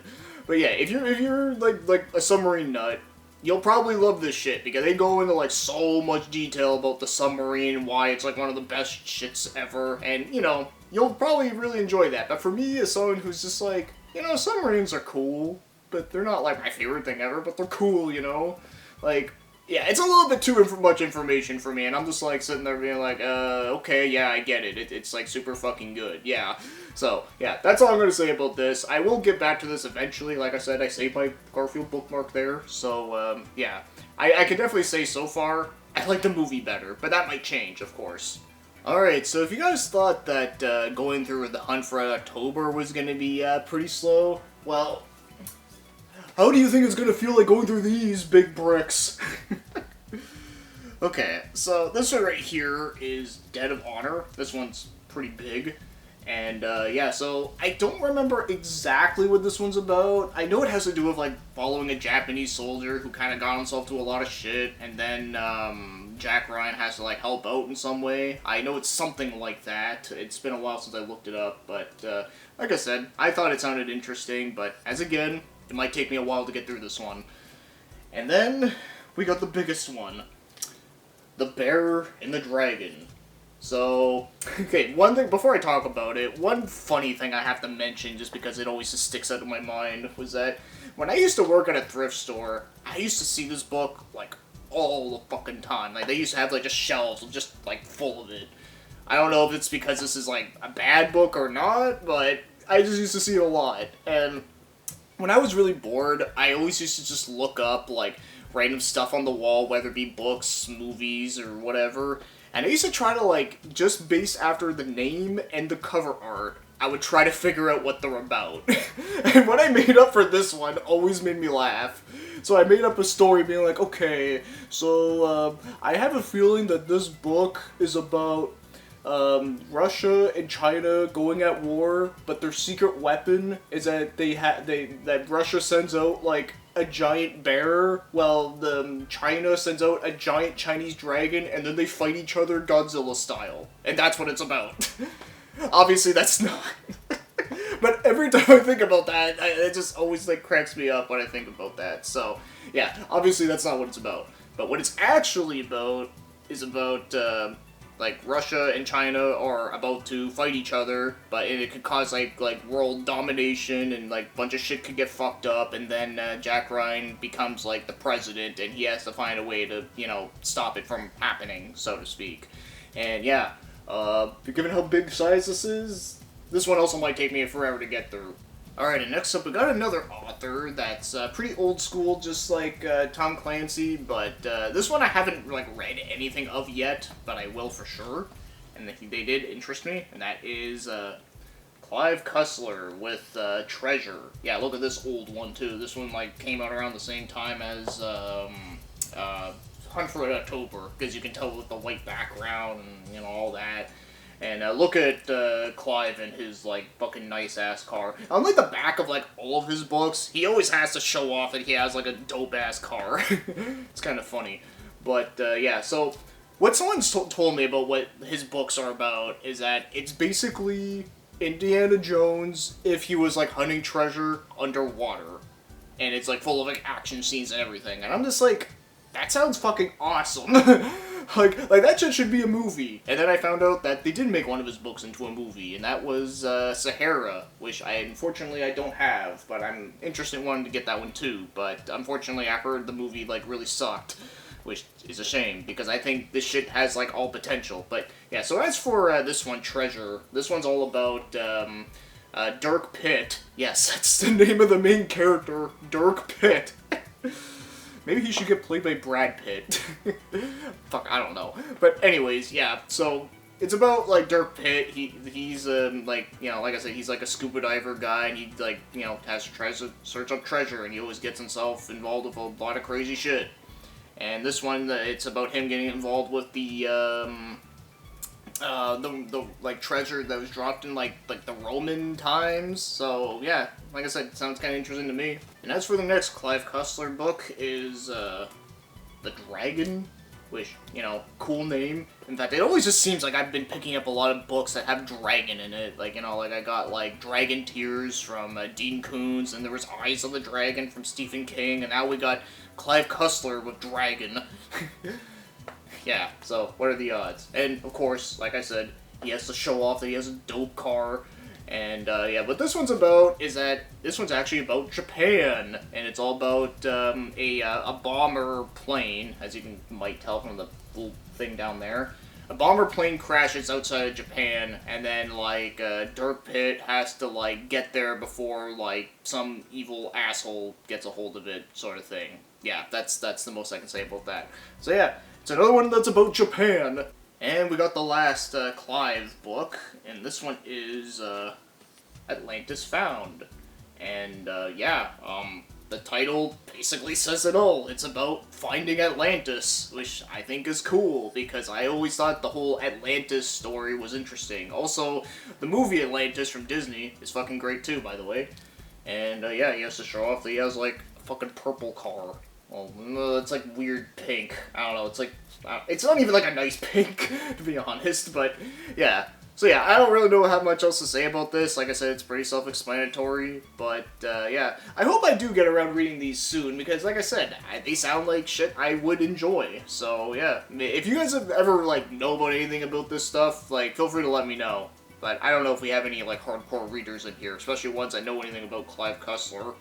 yeah, if you're, like, a submarine nut, you'll probably love this shit, because they go into, like, so much detail about the submarine and why it's, like, one of the best shits ever, and, you know, you'll probably really enjoy that. But for me, as someone who's just like, you know, submarines are cool, but they're not, like, my favorite thing ever, but they're cool, you know? Like, yeah, it's a little bit too much information for me, and I'm just, like, sitting there being like, okay, yeah, I get it. It's, like, super fucking good, yeah. So, yeah, that's all I'm gonna say about this. I will get back to this eventually. Like I said, I saved my Garfield bookmark there, so, yeah. I can definitely say so far, I like the movie better, but that might change, of course. Alright, so if you guys thought that going through The Hunt for October was gonna be pretty slow, well, how do you think it's gonna feel like going through these big bricks? Okay, so this one right here is Dead of Honor. This one's pretty big. And, yeah, so I don't remember exactly what this one's about. I know it has to do with, like, following a Japanese soldier who kind of got himself to a lot of shit, and then, Jack Ryan has to, like, help out in some way. I know it's something like that. It's been a while since I looked it up, but, like I said, I thought it sounded interesting, but, as again, it might take me a while to get through this one. And then, we got the biggest one. The Bear and the Dragon. So, okay, one thing, before I talk about it, one funny thing I have to mention, just because it always just sticks out in my mind, was that when I used to work at a thrift store, I used to see this book, like, all the fucking time. Like, they used to have, like, just shelves just, like, full of it. I don't know if it's because this is, like, a bad book or not, but I just used to see it a lot. And when I was really bored, I always used to just look up, like, random stuff on the wall, whether it be books, movies, or whatever. And I used to try to, like, just based after the name and the cover art, I would try to figure out what they're about. And what I made up for this one always made me laugh. So I made up a story being like, okay, so, I have a feeling that this book is about, Russia and China going at war, but their secret weapon is that that Russia sends out, like, a giant bear, while China sends out a giant Chinese dragon, and then they fight each other Godzilla style. And that's what it's about. Obviously, that's not. But every time I think about that, it just always, like, cracks me up when I think about that. So, yeah, obviously that's not what it's about. But what it's actually about is about, like, Russia and China are about to fight each other, but it could cause, like world domination, and, like, a bunch of shit could get fucked up, and then, Jack Ryan becomes, like, the president, and he has to find a way to, you know, stop it from happening, so to speak. And, yeah, given how big size this is, this one also might take me forever to get through. Alright, and next up we got another author that's pretty old school, just like Tom Clancy, but this one I haven't, like, read anything of yet, but I will for sure, and they did interest me, and that is Clive Cussler with Treasure. Yeah, look at this old one too. This one, like, came out around the same time as Hunt for October, because you can tell with the white background and, you know, all that. And look at Clive and his, like, fucking nice-ass car. Unlike the back of, like, all of his books, he always has to show off that he has, like, a dope-ass car. It's kind of funny. But, yeah, so what someone's told me about what his books are about is that it's basically Indiana Jones if he was, like, hunting treasure underwater. And it's, like, full of, like, action scenes and everything. And I'm just like, that sounds fucking awesome. like that shit should be a movie. And then I found out that they did make one of his books into a movie, and that was Sahara, which unfortunately I don't have, but I'm interested in wanting to get that one too. But unfortunately, I heard the movie like really sucked, which is a shame because I think this shit has like all potential. But yeah, so as for this one, Treasure, this one's all about Dirk Pitt. Yes, that's the name of the main character, Dirk Pitt. Maybe he should get played by Brad Pitt. Fuck, I don't know. But anyways, yeah, so it's about, like, Dirk Pitt. He's, like, you know, like I said, he's, like, a scuba diver guy, and he, like, you know, tries to search up treasure, and he always gets himself involved with a lot of crazy shit. And this one, it's about him getting involved with the like treasure that was dropped in like the Roman times. So yeah, like I said, it sounds kind of interesting to me. And as for the next Clive Cussler book is The Dragon, which, you know, cool name. In fact, it always just seems like I've been picking up a lot of books that have dragon in it. Like, you know, like I got like Dragon Tears from Dean Koontz, and there was Eyes of the Dragon from Stephen King, and now we got Clive Cussler with Dragon. Yeah, so what are the odds? And of course, like I said, he has to show off that he has a dope car. And yeah, what this one's about is that this one's actually about Japan, and it's all about a bomber plane, as you might tell from the little thing down there. A bomber plane crashes outside of Japan, and then like Dirk Pitt has to like get there before like some evil asshole gets a hold of it, sort of thing. Yeah, that's the most I can say about that. So yeah. It's another one that's about Japan. And we got the last Clive book, and this one is Atlantis Found. And yeah, the title basically says it all. It's about finding Atlantis, which I think is cool, because I always thought the whole Atlantis story was interesting. Also, the movie Atlantis from Disney is fucking great too, by the way. And yeah, he has to show off that he has like a fucking purple car. Well, no, it's like weird pink. I don't know, it's like, it's not even like a nice pink, to be honest, but yeah. So yeah, I don't really know how much else to say about this. Like I said, it's pretty self-explanatory, but yeah. I hope I do get around reading these soon, because like I said, they sound like shit I would enjoy. So yeah, if you guys have ever, like, know about anything about this stuff, like, feel free to let me know. But I don't know if we have any, like, hardcore readers in here, especially ones that know anything about Clive Cussler.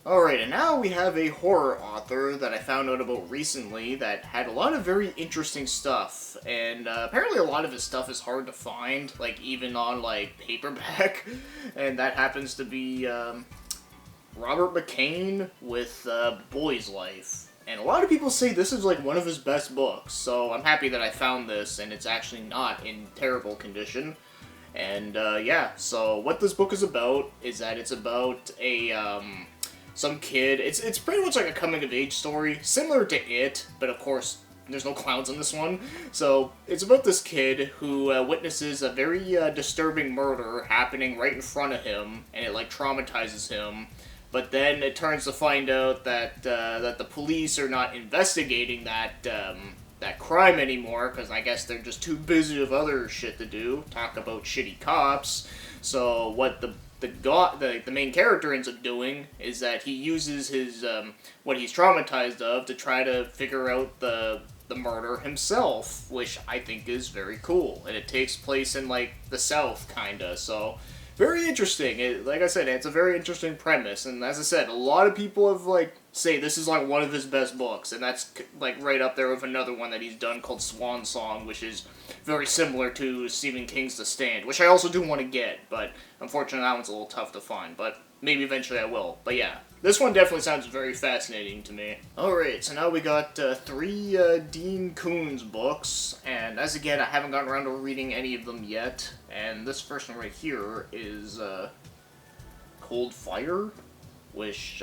Alright, and now we have a horror author that I found out about recently that had a lot of very interesting stuff, and apparently a lot of his stuff is hard to find, like, even on, like, paperback, and that happens to be, Robert McCain with, Boy's Life. And a lot of people say this is, like, one of his best books, so I'm happy that I found this, and it's actually not in terrible condition. And, yeah, so what this book is about is that it's about some kid. It's pretty much like a coming-of-age story, similar to It, but of course, there's no clowns in this one. So, it's about this kid who witnesses a very disturbing murder happening right in front of him, and it, like, traumatizes him. But then it turns to find out that that the police are not investigating that crime anymore, because I guess they're just too busy with other shit to do. Talk about shitty cops. So, what the main character ends up doing is that he uses his what he's traumatized of to try to figure out the murder himself, which I think is very cool. And it takes place in like the South, kinda. So very interesting. Like I said, it's a very interesting premise. And as I said, a lot of people have like say this is like one of his best books, and that's like right up there with another one that he's done called Swan Song, which is very similar to Stephen King's The Stand, which I also do want to get, but unfortunately that one's a little tough to find, but maybe eventually I will. But yeah, this one definitely sounds very fascinating to me. Alright, so now we got 3 Dean Koontz books, and as again, I haven't gotten around to reading any of them yet, and this first one right here is Cold Fire, which,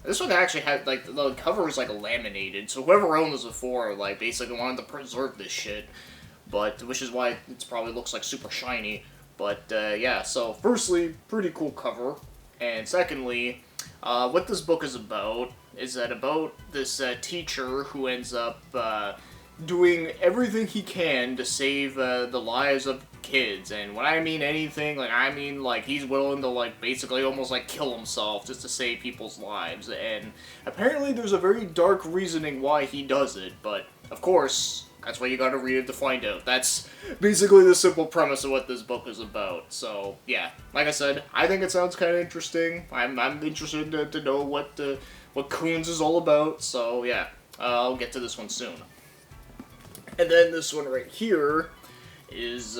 this one actually had, like, the cover was, like, laminated, so whoever owned this before, like, basically wanted to preserve this shit, but, which is why it probably looks, like, super shiny, but, yeah, so, firstly, pretty cool cover, and secondly, what this book is about this, teacher who ends up, doing everything he can to save, the lives of kids, and when I mean anything, like, I mean, like, he's willing to, like, basically almost, like, kill himself just to save people's lives, and apparently there's a very dark reasoning why he does it, but, of course, That's why you gotta read it to find out. That's basically the simple premise of what this book is about. So, yeah. Like I said, I think it sounds kind of interesting. I'm interested to know what Coons is all about. So, yeah. I'll get to this one soon. And then this one right here is,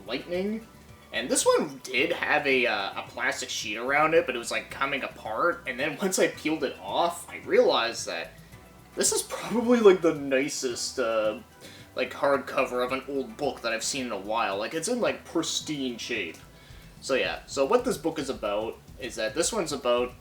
Lightning. And this one did have a plastic sheet around it, but it was, like, coming apart. And then once I peeled it off, I realized that this is probably, like, the nicest, like, hardcover of an old book that I've seen in a while. Like, it's in, like, pristine shape. So, yeah. So, what this book is about is that this one's about,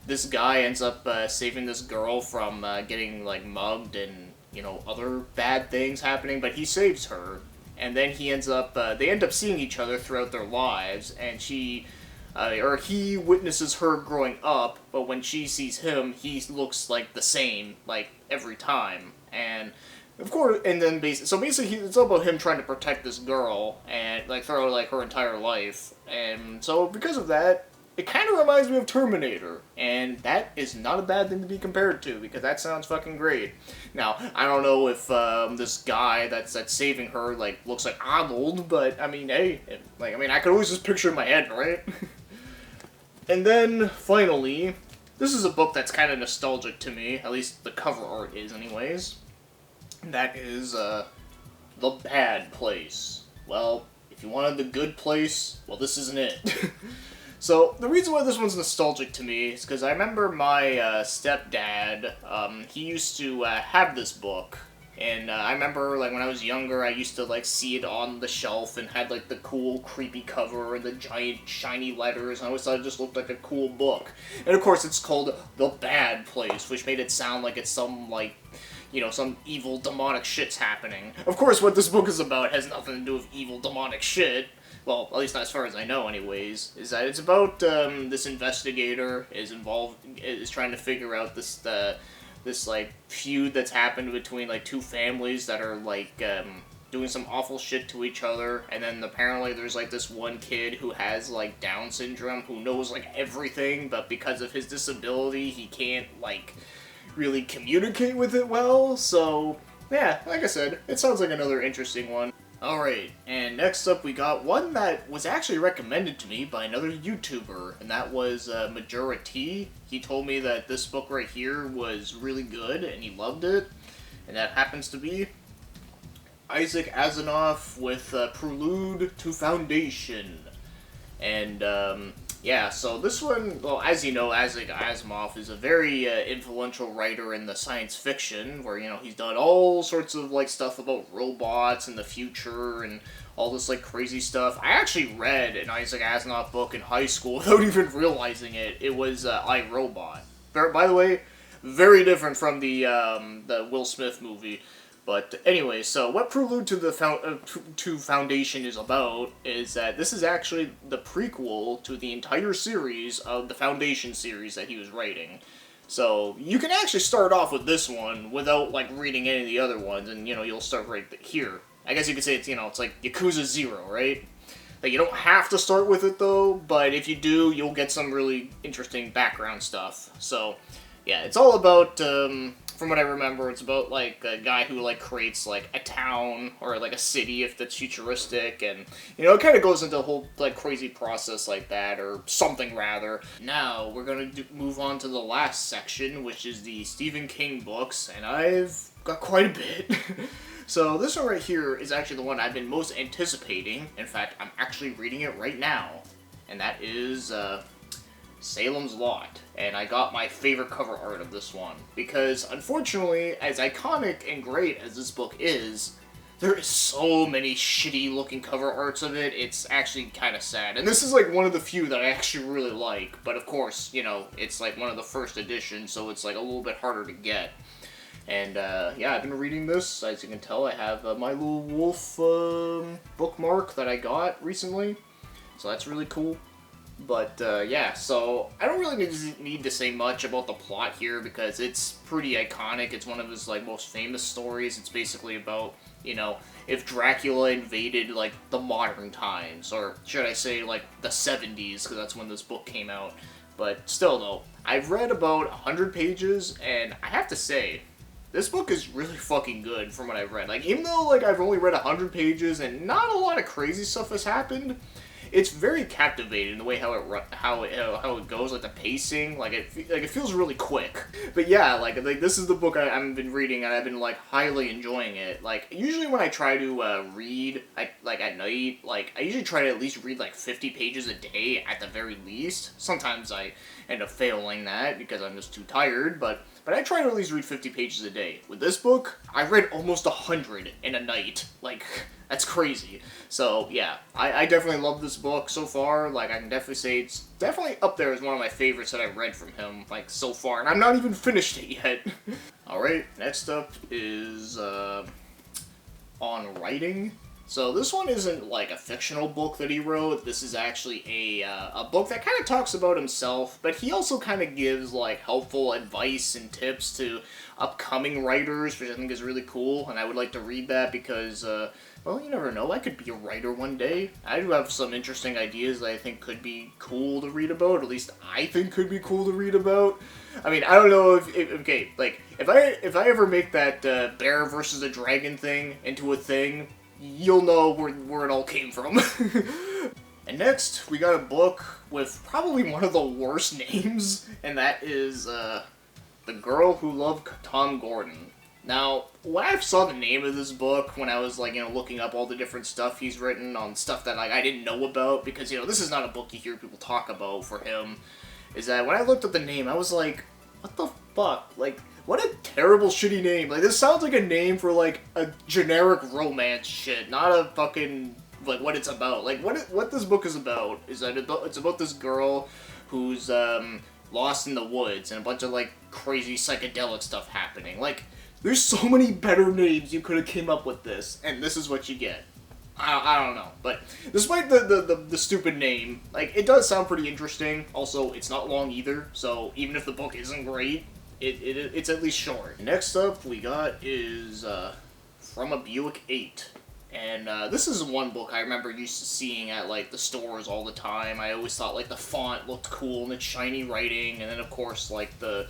this guy ends up, saving this girl from, getting, like, mugged and, you know, other bad things happening, but he saves her. And then he ends up, they end up seeing each other throughout their lives, and he witnesses her growing up, but when she sees him, he looks, like, the same, like, every time. And, of course, and then, basically, it's all about him trying to protect this girl, and, like, throughout, like, her entire life. And so, because of that, it kind of reminds me of Terminator, and that is not a bad thing to be compared to, because that sounds fucking great. Now, I don't know if this guy that's saving her, like, looks like Arnold, but, I mean, hey, I could always just picture in my head, right? And then, finally, this is a book that's kind of nostalgic to me, at least the cover art is anyways. That is, The Bad Place. Well, if you wanted the good place, well, this isn't it. So, the reason why this one's nostalgic to me is because I remember my stepdad, he used to have this book, and I remember, like, when I was younger, I used to, like, see it on the shelf and had, like, the cool, creepy cover and the giant, shiny letters, and I always thought it just looked like a cool book. And, of course, it's called The Bad Place, which made it sound like it's some, like, you know, some evil, demonic shit's happening. Of course, what this book is about has nothing to do with evil, demonic shit. Well, at least not as far as I know anyways, is that it's about, this investigator is trying to figure out this like, feud that's happened between, like, two families that are, like, doing some awful shit to each other, and then apparently there's, like, this one kid who has, like, Down syndrome, who knows, like, everything, but because of his disability, he can't, like, really communicate with it well, so, yeah, like I said, it sounds like another interesting one. Alright, and next up we got one that was actually recommended to me by another YouTuber, and that was Majority. He told me that this book right here was really good, and he loved it, and that happens to be Isaac Asimov with Prelude to Foundation. And, yeah, so this one, well, as you know, Isaac Asimov is a very influential writer in the science fiction, where, you know, he's done all sorts of, like, stuff about robots and the future and all this, like, crazy stuff. I actually read an Isaac Asimov book in high school without even realizing it. It was I, Robot. By the way, very different from the Will Smith movie. But anyway, so what Prelude to Foundation is about is that this is actually the prequel to the entire series of the Foundation series that he was writing. So you can actually start off with this one without, like, reading any of the other ones, and, you know, you'll start right here. I guess you could say it's, you know, it's like Yakuza 0, right? Like, you don't have to start with it, though, but if you do, you'll get some really interesting background stuff. So, yeah, it's all about, from what I remember, it's about, like, a guy who, like, creates, like, a town, or, like, a city if that's futuristic, and, you know, it kind of goes into a whole, like, crazy process like that, or something, rather. Now, we're gonna move on to the last section, which is the Stephen King books, and I've got quite a bit. So, this one right here is actually the one I've been most anticipating. In fact, I'm actually reading it right now, and that is, Salem's Lot, and I got my favorite cover art of this one, because unfortunately, as iconic and great as this book is, there is so many shitty looking cover arts of it, it's actually kind of sad. And this is like one of the few that I actually really like, but of course, you know, it's like one of the first editions, so it's like a little bit harder to get. And yeah, I've been reading this. As you can tell, I have my little wolf bookmark that I got recently, so that's really cool. But, yeah, so I don't really need to say much about the plot here, because it's pretty iconic. It's one of his, like, most famous stories. It's basically about, you know, if Dracula invaded, like, the modern times, or should I say, like, the 70s, because that's when this book came out. But still, though, I've read about 100 pages, and I have to say, this book is really fucking good from what I've read. Like, even though, like, I've only read 100 pages and not a lot of crazy stuff has happened, it's very captivating the way how it goes, like the pacing, like it feels really quick. But yeah, like this is the book I've been reading and I've been like highly enjoying it. Like usually when I try to read at night, like I usually try to at least read like 50 pages a day at the very least. Sometimes I end up failing that because I'm just too tired, but I try to at least read 50 pages a day. With this book, I read almost 100 in a night. Like, that's crazy. So, yeah, I definitely love this book so far. Like, I can definitely say it's definitely up there as one of my favorites that I've read from him, like, so far. And I'm not even finished it yet. Alright, next up is, On Writing. So this one isn't like a fictional book that he wrote. This is actually a book that kind of talks about himself, but he also kind of gives like helpful advice and tips to upcoming writers, which I think is really cool. And I would like to read that because, well, you never know. I could be a writer one day. I do have some interesting ideas that I think could be cool to read about. At least I think could be cool to read about. I mean, I don't know if okay, like if I ever make that bear versus a dragon thing into a thing, you'll know where it all came from. And next, we got a book with probably one of the worst names, and that is, The Girl Who Loved Tom Gordon. Now, when I saw the name of this book, when I was, like, you know, looking up all the different stuff he's written on stuff that, like, I didn't know about, because, you know, this is not a book you hear people talk about for him, is that when I looked up the name, I was like, what the fuck? Like, what a terrible, shitty name. Like, this sounds like a name for, like, a generic romance shit, not a fucking, like, what it's about. Like, what this book is about is that it's about this girl who's, lost in the woods and a bunch of, like, crazy psychedelic stuff happening. Like, there's so many better names you could have came up with this, and this is what you get. I don't know, but despite the stupid name, like, it does sound pretty interesting. Also, it's not long either, so even if the book isn't great, it's at least short. Next up we got is From a Buick 8. And this is one book I remember used to seeing at like the stores all the time. I always thought like the font looked cool and its shiny writing, and then of course like the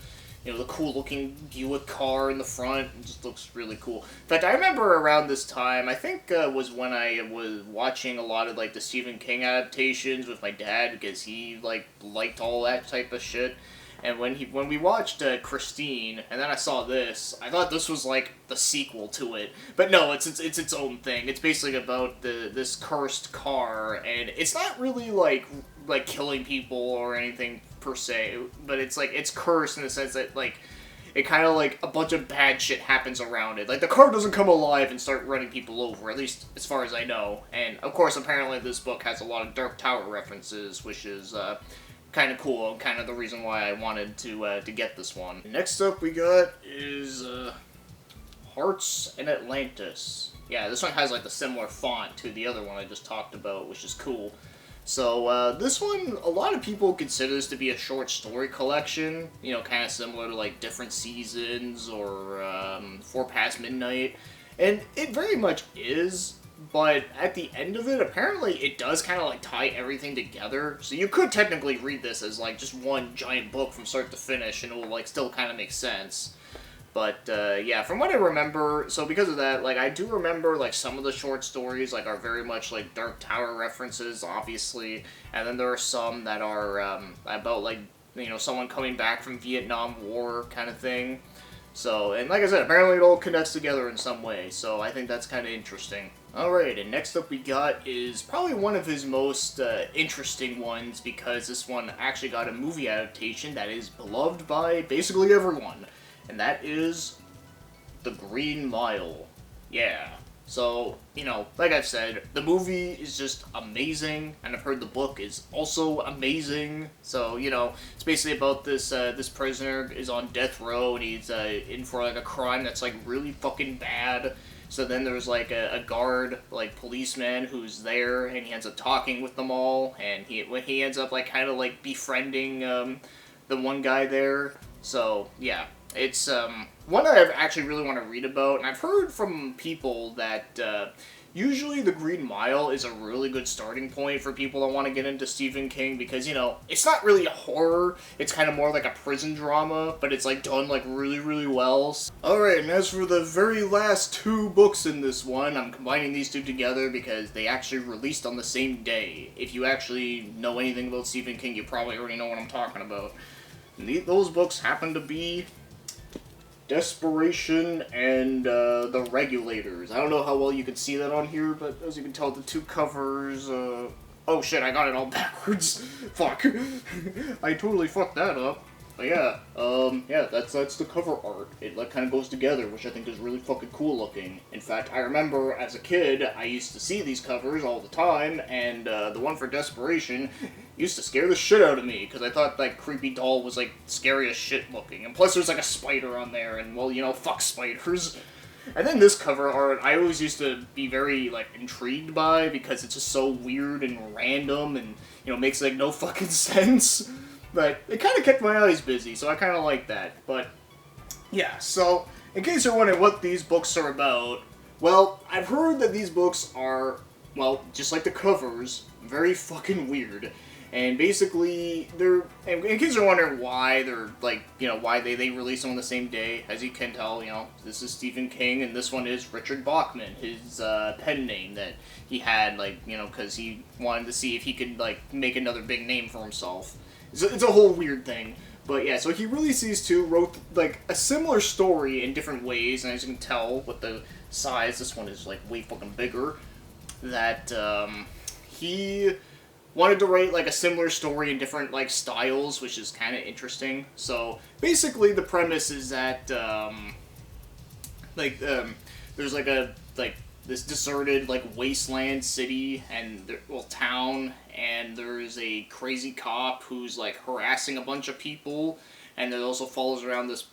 cool looking Buick car in the front. It just looks really cool. In fact, I remember around this time, I think was when I was watching a lot of like the Stephen King adaptations with my dad because he like liked all that type of shit. And when we watched Christine, and then I saw this, I thought this was like the sequel to it, but no, it's its own thing. It's basically about this cursed car, and it's not really like killing people or anything per se, but it's like it's cursed in the sense that like it kind of like a bunch of bad shit happens around it. Like the car doesn't come alive and start running people over, at least as far as I know. And of course, apparently this book has a lot of Dark Tower references, which is kind of cool, and kind of the reason why I wanted to get this one. Next up we got is Hearts in Atlantis. Yeah, this one has like the similar font to the other one I just talked about, which is cool. So this one, a lot of people consider this to be a short story collection, you know, kind of similar to like Different Seasons or 4 Past Midnight, and it very much is. But at the end of it, apparently it does kind of like tie everything together. So you could technically read this as like just one giant book from start to finish, and it will like still kind of make sense. But yeah, from what I remember, so because of that, like I do remember like some of the short stories like are very much like Dark Tower references, obviously, and then there are some that are about like someone coming back from Vietnam War kind of thing. So, and like I said, apparently it all connects together in some way, so I think that's kind of interesting. Alright, and next up we got is probably one of his most interesting ones, because this one actually got a movie adaptation that is beloved by basically everyone, and that is The Green Mile. Yeah. So, like I've said, the movie is just amazing, and I've heard the book is also amazing. So, it's basically about this prisoner is on death row, and he's in for like a crime that's like really fucking bad. So then there's like a guard, like policeman who's there, and he ends up talking with them all, and he ends up like kind of like befriending the one guy there. So yeah, it's one that I actually really want to read about, and I've heard from people that usually The Green Mile is a really good starting point for people that want to get into Stephen King, because, you know, it's not really a horror, it's kind of more like a prison drama, but it's, like, done, like, really, really well. Alright, and as for the very last 2 books in this one, I'm combining these 2 together because they actually released on the same day. If you actually know anything about Stephen King, you probably already know what I'm talking about. And those books happen to be Desperation and The Regulators. I don't know how well you can see that on here, but as you can tell, the 2 covers, oh shit, I got it all backwards. Fuck. I totally fucked that up. But yeah, yeah, that's the cover art. It, like, kind of goes together, which I think is really fucking cool looking. In fact, I remember as a kid, I used to see these covers all the time, and the one for Desperation used to scare the shit out of me, because I thought that creepy doll was, like, scary as shit looking. And plus there's, like, a spider on there, and, well, you know, fuck spiders. And then this cover art, I always used to be very, like, intrigued by, because it's just so weird and random, and, you know, makes, like, no fucking sense. But it kind of kept my eyes busy, so I kind of like that. But, yeah, so, in case you're wondering what these books are about, well, I've heard that these books are, well, just like the covers, very fucking weird. And basically, they're, in case you're wondering why they're, like, you know, why they release them on the same day, as you can tell, you know, this is Stephen King, and this one is Richard Bachman, his pen name that he had, like, you know, because he wanted to see if he could, like, make another big name for himself. It's a whole weird thing. But yeah, so he released these 2, wrote, like, a similar story in different ways, and as you can tell with the size, this one is, like, way fucking bigger, that, he wanted to write, like, a similar story in different, like, styles, which is kind of interesting. So, basically, the premise is that, there's, like, this deserted, like, wasteland city, and, well, town, and there's a crazy cop who's, like, harassing a bunch of people, and it also follows around this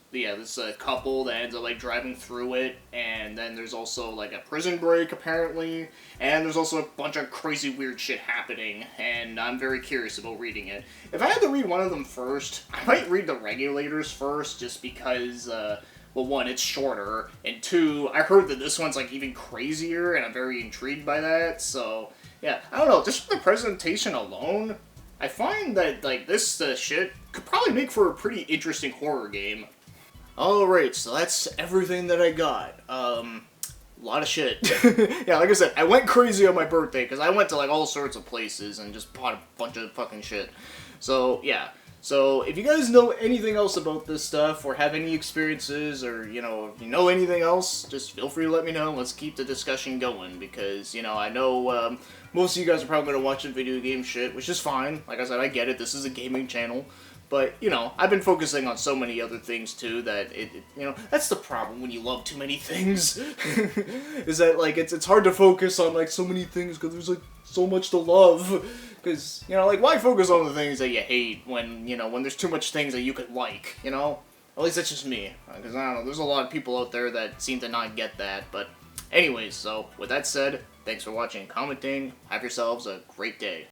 couple that ends up, like, driving through it, and then there's also, like, a prison break, apparently, and there's also a bunch of crazy weird shit happening, and I'm very curious about reading it. If I had to read one of them first, I might read The Regulators first, just because, well, 1, it's shorter, and 2, I heard that this one's, like, even crazier, and I'm very intrigued by that, so, yeah, I don't know, just for the presentation alone, I find that, like, this shit could probably make for a pretty interesting horror game. Alright, so that's everything that I got. A lot of shit. Yeah, like I said, I went crazy on my birthday, because I went to, like, all sorts of places and just bought a bunch of fucking shit. So, yeah. So, if you guys know anything else about this stuff, or have any experiences, or, you know, if you know anything else, just feel free to let me know. Let's keep the discussion going, because, you know, I know, most of you guys are probably going to watch the video game shit, which is fine. Like I said, I get it. This is a gaming channel. But, you know, I've been focusing on so many other things, too, that, you know, that's the problem when you love too many things. Is that, like, it's hard to focus on, like, so many things, because there's, like, so much to love. Because, you know, like, why focus on the things that you hate when, you know, when there's too much things that you could like, you know? At least that's just me. Because, I don't know, there's a lot of people out there that seem to not get that. But, anyways, so, with that said, thanks for watching and commenting. Have yourselves a great day.